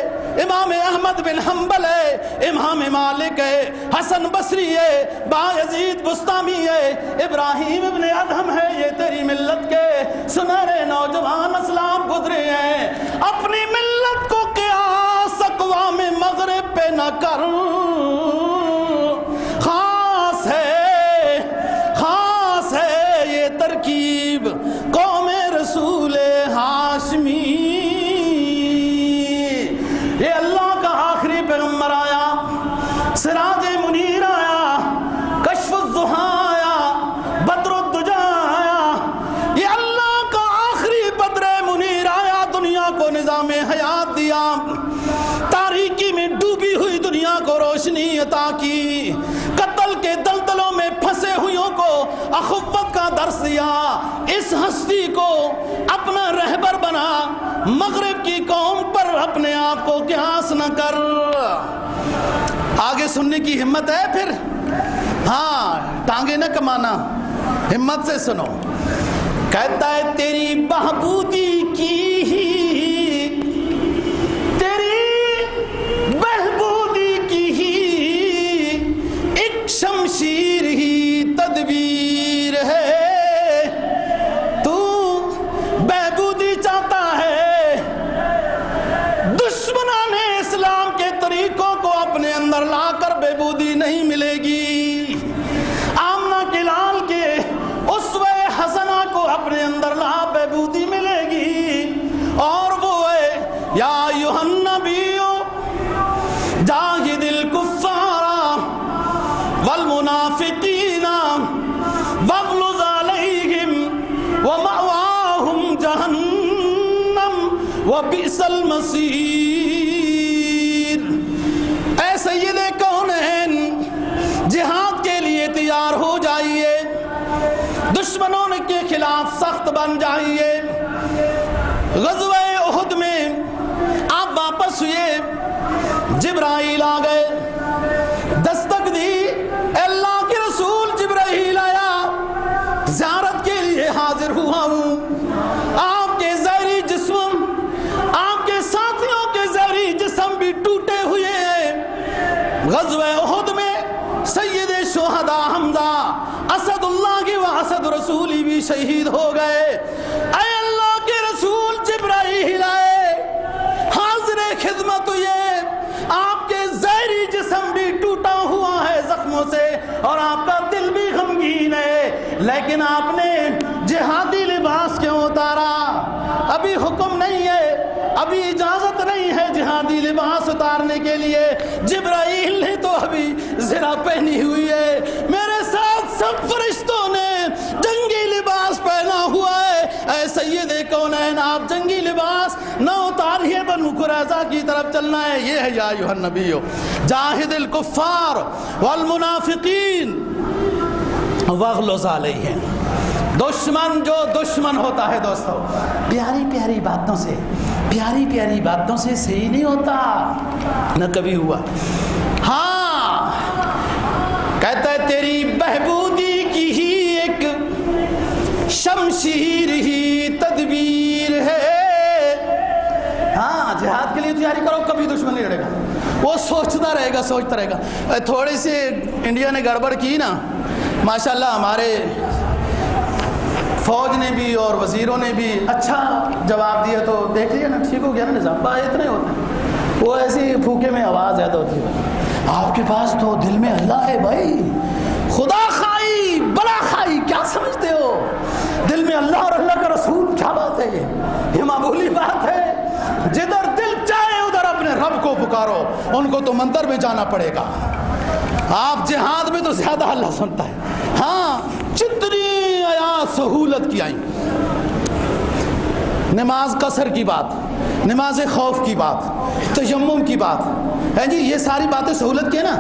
امام احمد بن حنبل ہے، امام مالک ہے، حسن بصری ہے، بایزید بستامی ہے، ابراہیم ابن ادہم ہے. یہ تیری ملت کے سنہرے نوجوان اسلاف گزرے ہیں. اپنی ملت کو قیاس اقوام مغرب پہ نہ کر. خاص ہے یہ ترکیب قوم رسول ہاشمی. یہ اللہ کا آخری پیغمبر آیا، سراج منیر آیا، کشف الضحیٰ آیا، بدر الدجا آیا. یہ اللہ کا آخری بدر منیر آیا، دنیا کو نظام حیات دیا، تاریکی میں ڈوبی ہوئی دنیا کو روشنی عطا کی، قتل کے دلدلوں میں پھنسے ہوئیوں کو اخوت کا درس دیا. اس ہستی کو اپنا رہبر بنا، مغرب کی قوم پر اپنے آپ کو قیاس نہ کر. آگے سننے کی ہمت ہے پھر؟ ہاں، ٹانگیں نہ کمانا، ہمت سے سنو. کہتا ہے تیری بہبودی کی ہی، شمشیر ہی تدبیر ہے. تو بہبودی چاہتا ہے، دشمنان اسلام کے طریقوں کو اپنے اندر لا کر بہبودی نہیں ملے گی. آمنہ کے لال کے اسوہ حسنہ کو اپنے اندر لا، بہبودی ملے گی. اور وہ ہے یا ایھا النبی جاہد الکفار والمنافقین واغلظ علیہم ومأواہم جہنم وبئس المصیر. اے سید کونین، جہاد کے لیے تیار ہو جائیے، دشمنوں کے خلاف سخت بن جائیے. غزوہ احد میں آپ واپس ہوئے، جبرائیل آ گئے، دستک دی. اللہ کے رسول جبرائیل آیا، زیارت کے لیے حاضر ہوا ہوں. آپ کے ظاہری جسم، آپ کے ساتھیوں کے ظاہری جسم بھی ٹوٹے ہوئے ہیں. غزوہ احد میں سید شہداء حمزہ اسد اللہ کی و اسد رسولی بھی شہید ہو گئے. اے اللہ کے رسول جبرائیل آئے، حاضر خدمت ہوئے. آپ کے ظاہری جسم بھی ٹوٹا ہوا ہے زخموں سے، اور آپ کا دل بھی غمگین ہے، لیکن آپ نے جہادی لباس کیوں اتارا؟ ابھی حکم نہیں ہے، ابھی اجازت نہیں ہے جہادی لباس اتارنے کے لیے. جبرائیل نے تو ابھی زرہ پہنی ہوئی ہے، میرے ساتھ سب فرشتوں نے جنگی لباس پہنا ہوا ہے. اے سید کونین، آپ جنگی لباس نہ اتاریے، بنو قریظہ کی طرف چلنا ہے. یہ ہے یا ایھا النبی جاہد الکفار والمنافقین واغلظ علیہم. دشمن جو دشمن ہوتا ہے دوستو، پیاری پیاری باتوں سے، پیاری پیاری باتوں سے صحیح نہیں ہوتا، نہ کبھی ہوا. ہاں، کہتا ہے تیری بہبودی کی ہی ایک شمشیر ہی تدبیر ہے. ہاں، جہاد کے لیے تیاری کرو، کبھی دشمن نہیں لڑے گا، وہ سوچتا رہے گا، سوچتا رہے گا. تھوڑی سی انڈیا نے گڑبڑ کی نا، ماشاءاللہ ہمارے فوج نے بھی اور وزیروں نے بھی اچھا جواب دیا، تو دیکھ لیا نا، ٹھیک ہو گیا نا نظام. اتنا ہی ہوتا ہے، وہ ایسی پھوکے میں آواز زیادہ ہوتی ہے. آپ کے پاس تو دل میں اللہ ہے بھائی، خدا خائی بلا خائی کیا سمجھتے ہو؟ دل میں اللہ اور اللہ کا رسول، کیا بات ہے یہ معمولی بات ہے. جدھر دل چاہے ادھر اپنے رب کو پکارو، ان کو تو مندر میں جانا پڑے گا. آپ جہاد میں تو زیادہ اللہ سنتا ہے. ہاں، جتنی آیات سہولت کی آئیں، نماز قصر کی بات، نماز خوف کی بات، تیمم کی بات، ہے جی یہ ساری باتیں سہولت کی ہے نا،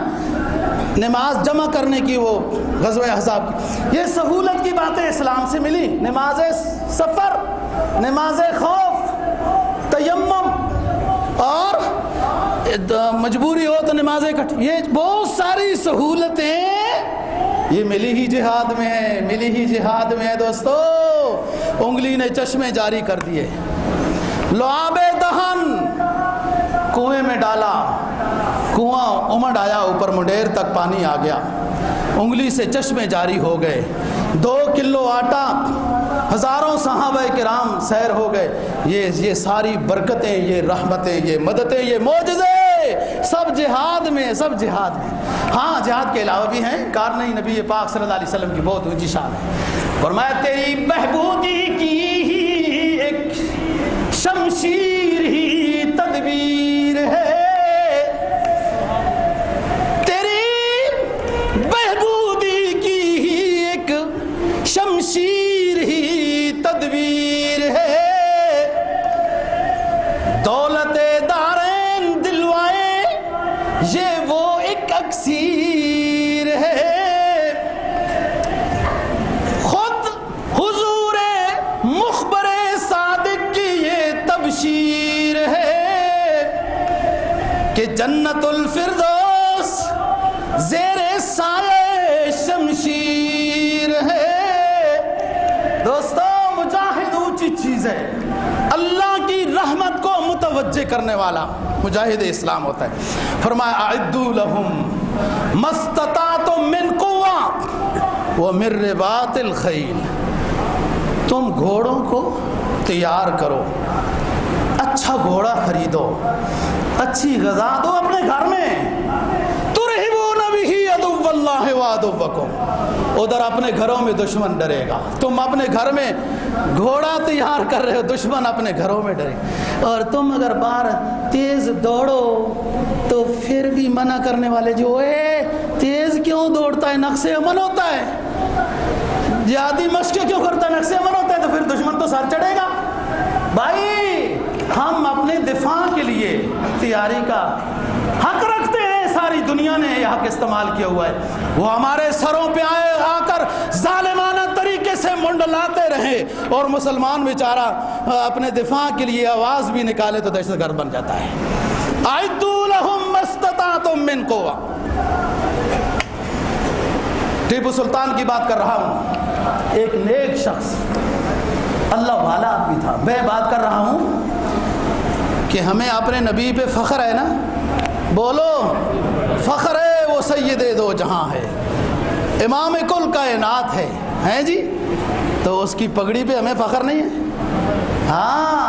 نماز جمع کرنے کی، وہ غزوہ احزاب کی، یہ سہولت کی باتیں اسلام سے ملی. نماز سفر، نماز خوف، تیمم، اور مجبوری ہو تو نماز اکٹھی، یہ بہت ساری سہولتیں یہ ملی ہی جہاد میں ہے، ملی ہی جہاد میں ہے. دوستو انگلی نے چشمے جاری کر دیے، لعاب دہن کنویں میں ڈالا، کنواں امڑ آیا، اوپر منڈیر تک پانی آ گیا، انگلی سے چشمے جاری ہو گئے. 2 کلو آٹا، ہزاروں صحابہ کرام سیر ہو گئے. یہ ساری برکتیں، یہ رحمتیں، یہ مددیں، یہ معجزے سب جہاد میں، سب جہاد میں. ہاں جہاد کے علاوہ بھی ہیں کارنامے نبی پاک صلی اللہ علیہ وسلم کی بہت اونچی شان ہے. فرمایا تیری بہبودی کی ہی ایک شمشیر ہی تدبیر ہے، شمشیر ہی تدبیر ہے، دولت دارین دلوائے یہ وہ ایک اکسیر ہے، خود حضور مخبر صادق کی یہ تبشیر ہے کہ جنت الفردوس زیر سایہ شمشیر ہے. دوستو مجاہد اونچی چیز ہے، اللہ کی رحمت کو متوجہ کرنے والا مجاہد اسلام ہوتا ہے. فرمایا اعدوا لهم ما استطعتم من قوة ومن رباط الخیل، تم گھوڑوں کو تیار کرو، اچھا گھوڑا خریدو، اچھی غذا دو اپنے گھر میں. ترہبون بہ عدو اللہ وعدوکم، ادھر اپنے گھروں میں دشمن ڈرے گا، تم اپنے گھر میں گھوڑا تیار کر رہے ہو، دشمن اپنے گھروں میں ڈرے. اور تم اگر باہر تیز دوڑو تو پھر بھی منع کرنے والے جو تیز کیوں دوڑتا ہے، نقص امن ہوتا ہے، جہادی مشقیں کیوں کرتا ہے، نقص امن ہوتا ہے، تو پھر دشمن تو سر چڑھے گا. بھائی ہم اپنے دفاع کے لیے تیاری کا حق رکھتے ہیں، ساری دنیا نے یہ حق استعمال کیا ہوا ہے. وہ ہمارے سروں پہ آ کر ظالمانہ طریقے سے منڈلاتے رہے اور مسلمان بیچارہ اپنے دفاع کے لیے آواز بھی نکالے تو دہشت گرد بن جاتا ہے. اعدوا لهم ما استطعتم من قوة. ٹیپو سلطان کی بات کر رہا ہوں، ایک نیک شخص اللہ والا آدمی تھا. میں بات کر رہا ہوں کہ ہمیں اپنے نبی پہ فخر ہے نا، بولو فخر ہے، وہ سید دو جہاں ہے، امام کل کائنات ہے، ہیں جی، تو اس کی پگڑی پہ ہمیں فخر نہیں ہے. ہاں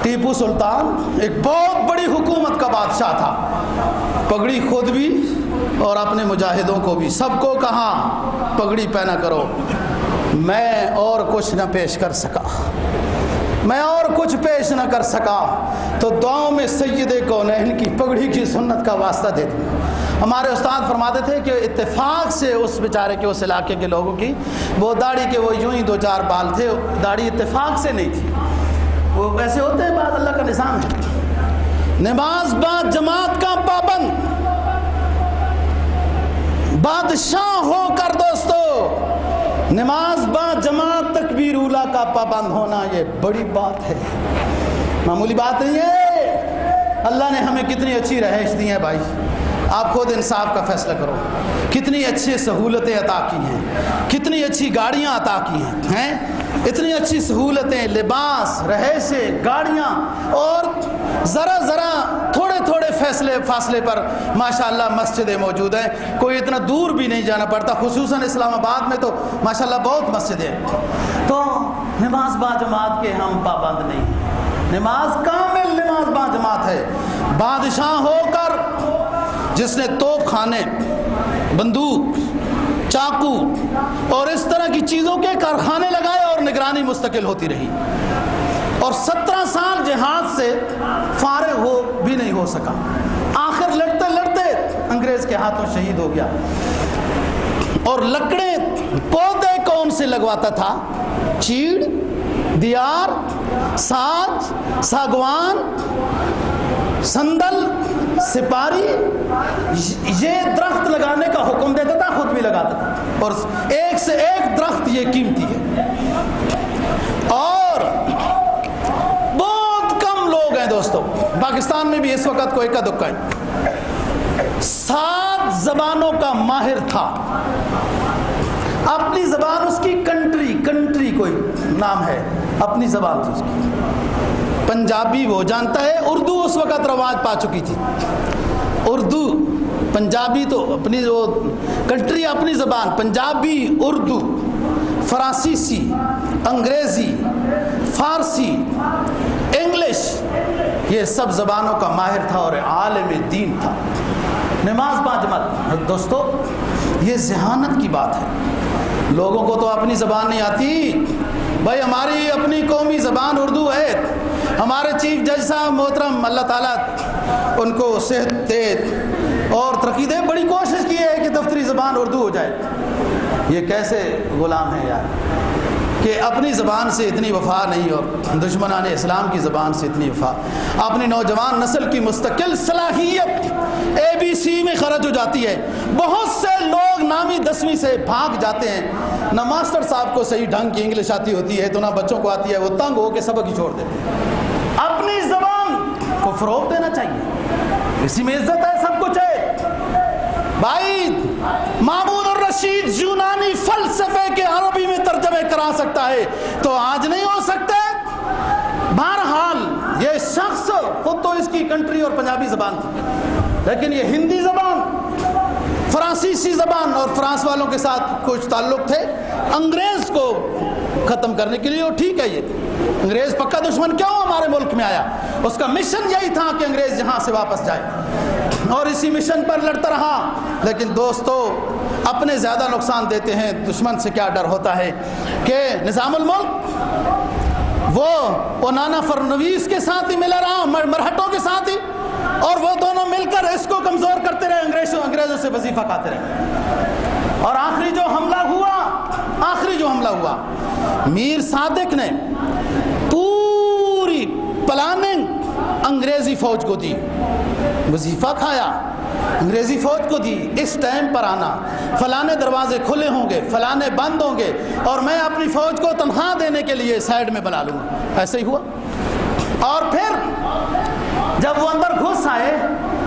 ٹیپو سلطان ایک بہت بڑی حکومت کا بادشاہ تھا، پگڑی خود بھی اور اپنے مجاہدوں کو بھی، سب کو کہاں پگڑی پہنا کرو. میں اور کچھ نہ پیش کر سکا، میں اور کچھ پیش نہ کر سکا، تو دعاؤں میں سید کونین کی پگڑی کی سنت کا واسطہ دے دوں. ہمارے استاد فرماتے تھے کہ اتفاق سے اس بیچارے کے، اس علاقے کے لوگوں کی وہ داڑھی کے وہ یوں ہی 2-4 بال تھے، داڑھی اتفاق سے نہیں تھی. وہ ویسے ہوتے ہیں، بعد اللہ کا نظام ہے. نماز بعد جماعت کا پابند، بادشاہ ہو کر دوستو نماز با جماعت تکبیر اولا کا پابند ہونا یہ بڑی بات ہے، معمولی بات نہیں ہے. اللہ نے ہمیں کتنی اچھی رہائش دی ہے بھائی، آپ خود انصاف کا فیصلہ کرو. کتنی اچھی سہولتیں عطا کی ہیں، کتنی اچھی گاڑیاں عطا کی ہیں، اتنی اچھی سہولتیں، لباس، رہائشیں، گاڑیاں، اور ذرا ذرا تھوڑے فاصلے پر ماشاءاللہ مسجدیں موجود ہیں. کوئی اتنا دور بھی نہیں جانا پڑتا، خصوصاً اسلام آباد میں تو ماشاءاللہ بہت مسجدیں ہیں. تو نماز با جماعت کے ہم پابند نہیں، نماز کامل نماز با جماعت ہے. بادشاہ ہو کر جس نے توپ خانے، بندوق، چاقو اور اس طرح کی چیزوں کے کارخانے لگائے اور نگرانی مستقل ہوتی رہی، اور 17 سال جہاد سے فارغ ہو بھی نہیں ہو سکا. آخر لڑتے لڑتے انگریز کے ہاتھوں شہید ہو گیا. اور لکڑیں پودے کون سے لگواتا تھا؟ چیڑ، دیار، ساج، ساگوان، سندل، سپاری یہ درخت لگانے کا حکم دیتا تھا، خود بھی لگاتا تھا، اور ایک سے ایک درخت یہ قیمتی ہے. اور بہت کم لوگ ہیں دوستو، پاکستان میں بھی اس وقت کوئی کا دکا ہے، 7 زبانوں کا ماہر تھا. اپنی زبان اس کی کنٹری کوئی نام ہے، اپنی زبان تھی اس کی. پنجابی وہ جانتا ہے، اردو اس وقت رواج پا چکی تھی. اردو پنجابی تو اپنی جو کنٹری اپنی زبان، پنجابی، اردو، فرانسیسی، انگریزی، فارسی، انگلش، یہ سب زبانوں کا ماہر تھا اور عالم دین تھا. نماز باجمت. دوستو یہ ذہانت کی بات ہے. لوگوں کو تو اپنی زبان نہیں آتی. بھائی ہماری اپنی قومی زبان اردو ہے. ہمارے چیف جج صاحب محترم اللہ تعالیٰ ان کو صحت دے اور ترقی دے، بڑی کوشش کی ہے کہ دفتری زبان اردو ہو جائے. یہ کیسے غلام ہیں یار کہ اپنی زبان سے اتنی وفا نہیں اور دشمنان اسلام کی زبان سے اتنی وفا. اپنی نوجوان نسل کی مستقل صلاحیت ABC میں خرچ ہو جاتی ہے. بہت سے لوگ نامی 10ویں سے بھاگ جاتے ہیں. نہ ماسٹر صاحب کو صحیح ڈھنگ کی انگلش آتی ہوتی ہے تو نہ بچوں کو آتی ہے، وہ تنگ ہو کے سبق ہی چھوڑ دیتے ہیں. اپنی زبان کو فروغ دینا چاہیے، اسی میں عزت ہے، سب کچھ ہے. بھائی محمود الرشید یونانی فلسفے کے عربی میں ترجمے کرا سکتا ہے تو آج نہیں ہو سکتے. بہرحال یہ شخص خود تو اس کی کنٹری اور پنجابی زبان تھی، لیکن یہ ہندی زبان، فرانسیسی زبان، اور فرانس والوں کے ساتھ کچھ تعلق تھے انگریز کو ختم کرنے کے لیے. اور ٹھیک ہے، یہ انگریز پکا دشمن کیوں ہمارے ملک میں آیا؟ اس کا مشن یہی تھا کہ انگریز یہاں سے واپس جائے اور اسی مشن پر لڑتا رہا. لیکن دوستو اپنے زیادہ نقصان دیتے ہیں، دشمن سے کیا ڈر ہوتا ہے کہ نظام الملک وہ اونانا فرنویس کے ساتھ ہی ملا رہا، مرہٹوں کے ساتھ ہی، اور وہ دونوں مل کر اس کو کمزور کرتے رہے، انگریزوں سے وظیفہ کھاتے رہے. اور آخری جو حملہ ہوا میر صادق نے پوری پلاننگ انگریزی فوج کو دی، وظیفہ کھایا، انگریزی فوج کو دی، اس ٹائم پر آنا، فلانے دروازے کھلے ہوں گے، فلانے بند ہوں گے، اور میں اپنی فوج کو تنخواہ دینے کے لیے سائڈ میں بنا لوں گا. ایسے ہی ہوا. اور پھر جب وہ اندر گھس آئے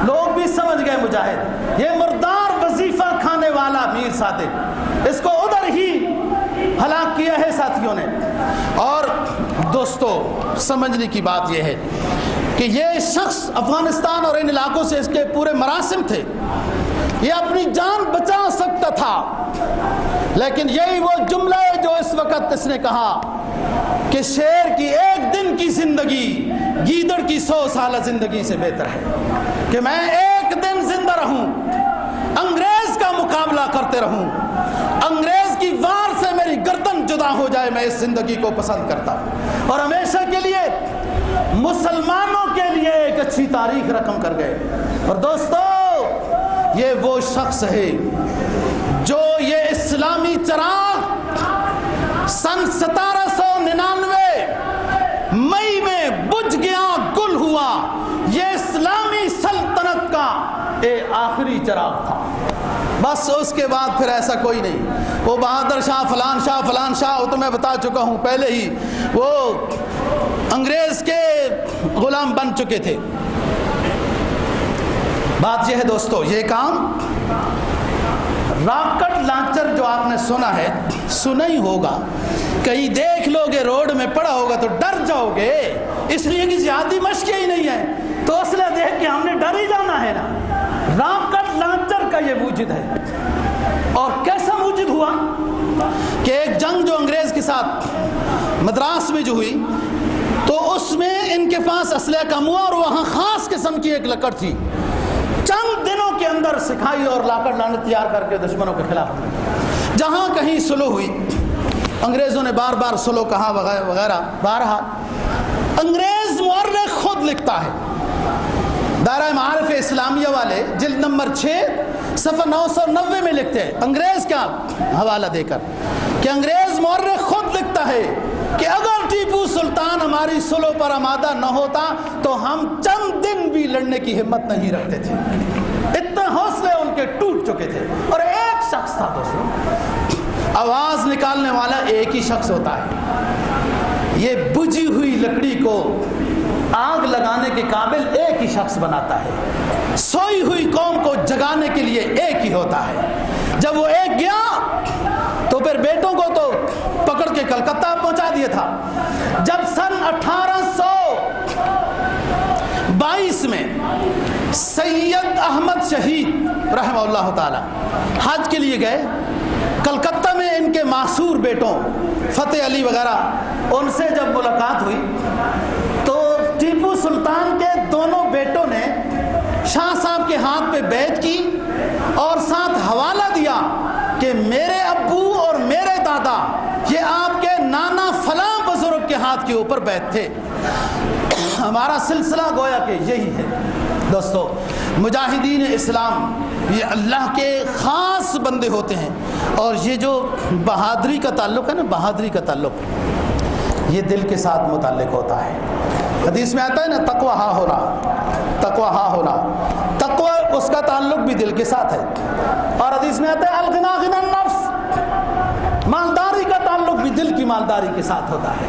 لوگ بھی سمجھ گئے مجاہد، یہ مردار وظیفہ کھانے والا میر صادق، اس کو ادھر ہی ہلاک کیا ہے ساتھیوں نے. اور دوستو سمجھنے کی بات یہ ہے کہ یہ شخص افغانستان اور ان علاقوں سے اس کے پورے مراسم تھے، یہ اپنی جان بچا سکتا تھا، لیکن یہی وہ جملہ ہے جو اس وقت اس نے کہا کہ شیر کی 1 دن کی زندگی گیدڑ کی 100 سالہ زندگی سے بہتر ہے. کہ میں 1 دن زندہ رہوں، انگریز کا مقابلہ کرتے رہوں، انگریز کی وار سے میری گردن جدا ہو جائے، میں اس زندگی کو پسند کرتا ہوں. اور ہمیشہ کے لیے مسلمانوں کے لیے ایک اچھی تاریخ رقم کر گئے. اور دوستو یہ وہ شخص ہے جو یہ اسلامی چراغ سن 1799 مئی میں بجھ گیا، گل ہوا. یہ اسلامی سلطنت کا ایک آخری چراغ تھا. بس اس کے بعد پھر ایسا کوئی نہیں. وہ بہادر شاہ فلان شاہ وہ تو میں بتا چکا ہوں پہلے ہی، وہ انگریز کے غلام بن چکے تھے. بات یہ ہے دوستو، یہ کام راکٹ لانچر جو آپ نے سنا ہی ہوگا، کہیں دیکھ لو گے روڈ میں پڑا ہوگا تو ڈر جاؤ گے، اس لیے کہ زیادتی مشقیں ہی نہیں ہے تو اسلحہ دیکھ کے ہم نے ڈر ہی جانا ہے نا. راکٹ لانچر کا یہ وجود ہے. اور کیسا وجود ہوا کہ ایک جنگ جو انگریز کے ساتھ مدراس میں جو ہوئی تو اس میں ان کے پاس اسلحہ کم ہوا، اور وہاں خاص قسم کی ایک لکڑ تھی. چند دنوں کے اندر سکھائی اور لاکڑ لانہ تیار کر کے دشمنوں کے خلاف جہاں کہیں سلو ہوئی، انگریزوں نے بار بار سلو کہا وغیرہ. بہرحال انگریز مورخ خود لکھتا ہے، دائرہ معارف اسلامیہ والے جلد نمبر 6 صفحہ 990 میں لکھتے ہیں انگریز کا حوالہ دے کر کہ انگریز مورخ خود لکھتا ہے کہ اگر ٹیپو سلطان ہماری سلو پر آمادہ نہ ہوتا تو ہم چند دن بھی لڑنے کی ہمت نہیں رکھتے تھے. اتنے حوصلے ان کے ٹوٹ چکے تھے. اور ایک شخص تھا دوستوں, آواز نکالنے والا ایک ہی شخص ہوتا ہے. یہ بجھی ہوئی لکڑی کو آگ لگانے کے قابل ایک ہی شخص بناتا ہے. سوئی ہوئی قوم کو جگانے کے لیے ایک ہی ہوتا ہے. جب وہ ایک گیا تو پھر بیٹوں کو تو پکڑ کے کلکتہ پہنچا دیا تھا. جب سن 1822 میں سید احمد شہید رحمہ اللہ تعالی حج کے لیے گئے, کلکتہ میں ان کے معصور بیٹوں فتح علی وغیرہ ان سے جب ملاقات ہوئی تو ٹیپو سلطان کے دونوں بیٹوں نے شاہ صاحب کے ہاتھ پہ بیعت کی اور ساتھ حوالہ دیا کہ میرے ابو اور میرے دادا یہ آپ کے نانا فلاں بزرگ کے ہاتھ کے اوپر بیعت تھے. ہمارا سلسلہ گویا کہ یہی ہے. دوستو, مجاہدین اسلام یہ اللہ کے خاص بندے ہوتے ہیں, اور یہ جو بہادری کا تعلق ہے نا, بہادری کا تعلق یہ دل کے ساتھ متعلق ہوتا ہے. حدیث میں آتا ہے نا تقویٰ ہاں ہونا, تقویٰ ہاں ہونا. تقویٰ اس کا تعلق بھی دل کے ساتھ ہے. اور حدیث میں آتا ہے الغنا غنا النفس, مالداری کا تعلق بھی دل کی مالداری کے ساتھ ہوتا ہے.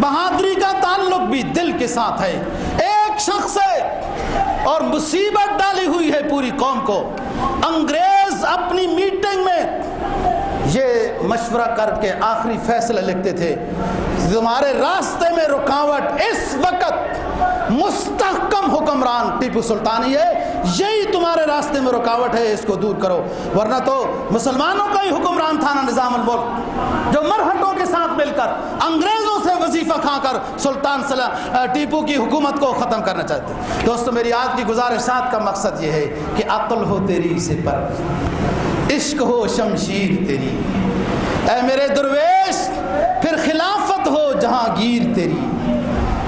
بہادری کا تعلق بھی دل کے ساتھ ہے. ایک شخص ہے اور مصیبت ڈالی ہوئی ہے پوری قوم کو. انگریز اپنی میٹنگ میں یہ مشورہ کر کے آخری فیصلہ لکھتے تھے, تمہارے راستے میں رکاوٹ اس وقت مستحکم حکمران ٹیپو سلطان ہی ہے, یہی تمہارے راستے میں رکاوٹ ہے, اس کو دور کرو. ورنہ تو مسلمانوں کا ہی حکمران تھا نا نظام الملک, جو مرہٹوں کے ساتھ مل کر انگریزوں سے وظیفہ کھا کر سلطان ٹیپو کی حکومت کو ختم کرنا چاہتے. دوستو, میری آج کی گزارشات کا مقصد یہ ہے کہ عقل ہو تیری سپر, عشق ہو شمشیر تیری, اے میرے درویش پھر خلافت ہو جہانگیر تیری.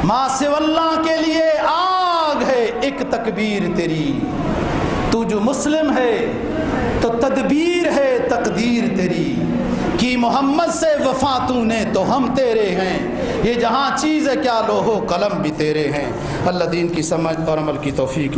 ماں سے اللہ کے لیے آگ ہے ایک تکبیر تیری, تو جو مسلم ہے تو تدبیر ہے تقدیر تیری. کی محمد سے وفا تو نے تو ہم تیرے ہیں, یہ جہاں چیز ہے کیا لوح و قلم بھی تیرے ہیں. اللہ دین کی سمجھ اور عمل کی توفیق